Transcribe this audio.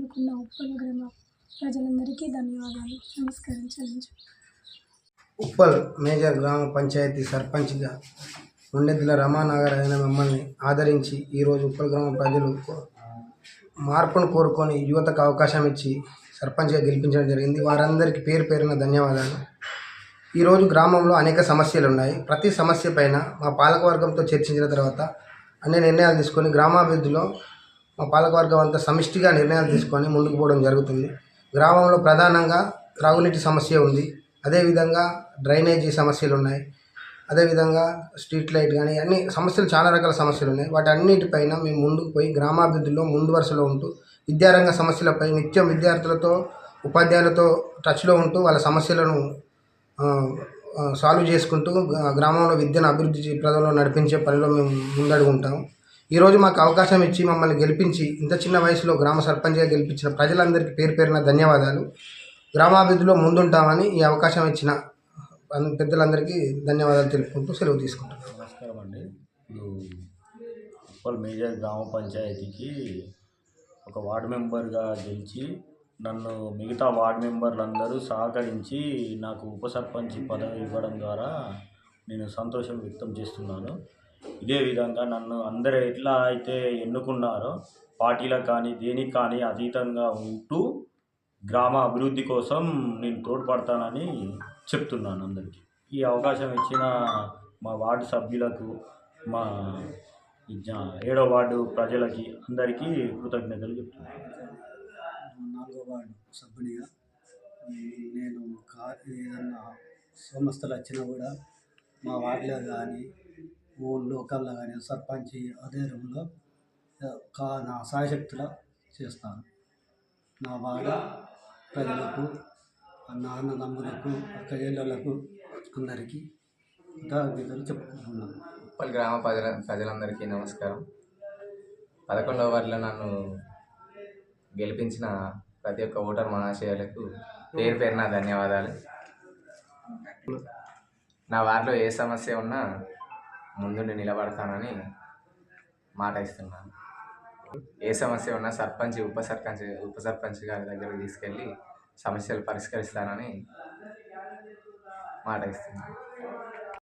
అందుకున్న ఉప్పల్ గ్రామ ప్రజలందరికీ ధన్యవాదాలు. నమస్కారం చెల్లించు. ఉప్పల్ మేజర్ గ్రామ పంచాయతీ సర్పంచ్గా ఉండెద్దుల రమానాగర్ మమ్మల్ని ఆదరించి ఈరోజు ఉప్పల్ గ్రామ ప్రజలు మార్పును కోరుకొని యువతకు అవకాశం ఇచ్చి సర్పంచ్గా గెలిపించడం జరిగింది. వారందరికీ పేరు పేరున ధన్యవాదాలు. ఈరోజు గ్రామంలో అనేక సమస్యలు ఉన్నాయి. ప్రతి సమస్య పైన మా పాలకవర్గంతో చర్చించిన తర్వాత అన్ని నిర్ణయాలు తీసుకొని గ్రామాభివృద్ధిలో మా పాలకవర్గం అంతా సమిష్టిగా నిర్ణయాలు తీసుకొని ముందుకు పోవడం జరుగుతుంది. గ్రామంలో ప్రధానంగా త్రాగునీటి సమస్య ఉంది. అదేవిధంగా డ్రైనేజీ సమస్యలు ఉన్నాయి. అదేవిధంగా స్ట్రీట్ లైట్ కానీ అన్ని సమస్యలు, చాలా రకాల సమస్యలు ఉన్నాయి. వాటి అన్నిటిపైన మేము ముందుకు పోయి గ్రామాభివృద్ధిలో ముందు వరుసలో ఉంటూ విద్యారంగ సమస్యలపై నిత్యం విద్యార్థులతో, ఉపాధ్యాయులతో టచ్లో ఉంటూ వాళ్ళ సమస్యలను సాల్వ్ చేసుకుంటూ గ్రామంలో విద్యను అభివృద్ధి ప్రజల్లో నడిపించే పనిలో మేము ముందడుగుంటాము. ఈరోజు మాకు అవకాశం ఇచ్చి మమ్మల్ని గెలిపించి ఇంత చిన్న వయసులో గ్రామ సర్పంచ్గా గెలిపించిన ప్రజలందరికీ పేరు పేరున ధన్యవాదాలు. గ్రామాభివృద్ధిలో ముందుంటామని ఈ అవకాశం ఇచ్చిన పెద్దలందరికీ ధన్యవాదాలు తెలుపుకుంటూ సెలవు తీసుకుంటున్నాను. నమస్కారం అండి. ఇప్పుడు ఉప్పల్ మేజర్ గ్రామ పంచాయతీకి ఒక వార్డు మెంబర్గా గెలిచి నన్ను మిగతా వార్డు మెంబర్లందరూ సహకరించి నాకు ఉప సర్పంచ్ పదవి ఇవ్వడం ద్వారా నేను సంతోషం వ్యక్తం చేస్తున్నాను. ఇదే విధంగా నన్ను అందరూ ఎట్లా అయితే ఎన్నుకున్నారో పార్టీలకు కానీ దేనికి కానీ అతీతంగా ఉంటూ గ్రామ అభివృద్ధి కోసం నేను తోడ్పడతానని చెప్తున్నాను అందరికీ. ఈ అవకాశం ఇచ్చిన మా వార్డు సభ్యులకు, మా 7వ వార్డు ప్రజలకి అందరికీ కృతజ్ఞతలు చెప్తున్నాను. 4వ వార్డు సభ్యునిగా నేను ఏదన్నా సమస్యలు వచ్చినా కూడా మా వార్డులో కానీ లోకల్లో కానీ సర్పంచ్ అదే రూమ్లో నా సాయశక్తిలో చేస్తాను. నా వార్డు ప్రజలకు, నా అన్నదమ్ములకు, అక్క చెల్లెళ్ళకు అందరికీ కృతజ్ఞతలు చెప్పుకుంటున్నాను. ఉప్పల్ గ్రామ ప్రజలందరికీ నమస్కారం. 11వ వార్డులో నన్ను గెలిపించిన ప్రతి ఒక్క ఓటర్ మహాశయులకు పేరు పేరున ధన్యవాదాలు. నా వార్డులో ఏ సమస్య ఉన్నా ముందుండి నిలబడతానని మాట ఇస్తున్నాను. ఏ సమస్య ఉన్నా సర్పంచ్, ఉప సర్పంచ్ గారి దగ్గరికి తీసుకెళ్ళి సమస్యలు పరిష్కరిస్తానని మాట ఇస్తున్నాను.